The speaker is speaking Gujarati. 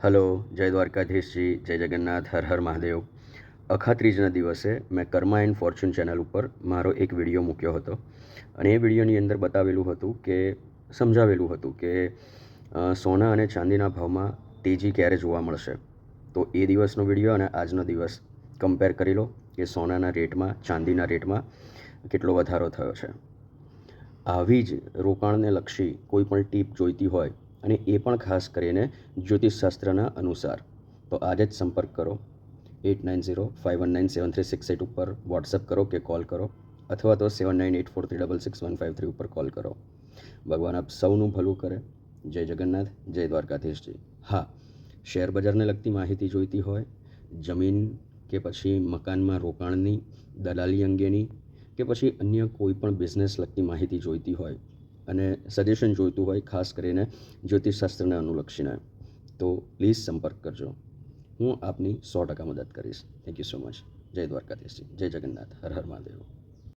હલો, જય દ્વારકાધીશજી, જય જગન્નાથ, હર હર મહાદેવ. અખાત્રીજના દિવસે મેં કર્મા એન્ડ ફોર્ચ્યુન ચેનલ ઉપર મારો એક વિડીયો મૂક્યો હતો અને એ વિડીયોની અંદર સમજાવેલું હતું કે સોના અને ચાંદીના ભાવમાં તેજી ક્યારે જોવા મળશે. તો એ દિવસનો વિડીયો અને આજનો દિવસ કમ્પેર કરી લો કે સોનાના રેટમાં, ચાંદીના રેટમાં કેટલો વધારો થયો છે. આવી જ રોકાણને લક્ષી કોઈ પણ ટીપ જોઈતી હોય અને એ પણ ખાસ કરીને જ્યોતિષશાસ્ત્રના અનુસાર, તો આજે જ સંપર્ક કરો 8905197368 ઉપર વોટ્સઅપ કરો કે કોલ કરો, અથવા તો 7984366153 ઉપર કોલ કરો. ભગવાન આપ સૌનું ભલું કરે. જય જગન્નાથ, જય દ્વારકાધીશજી. હા, શેર બજારને લગતી માહિતી જોઈતી હોય, જમીન કે પછી મકાનમાં રોકાણની, દલાલી અંગેની કે પછી અન્ય કોઈ પણ બિઝનેસ લગતી માહિતી જોઈતી હોય અને સજેશન જોઈતું હોય, ખાસ કરીને જ્યોતિષશાસ્ત્રને અનુલક્ષીને, તો પ્લીઝ સંપર્ક કરજો. હું આપની 100% મદદ કરીશ. Thank you so much. જય દ્વારકાધીશજી, જય જગન્નાથ, હર હર મહાદેવ.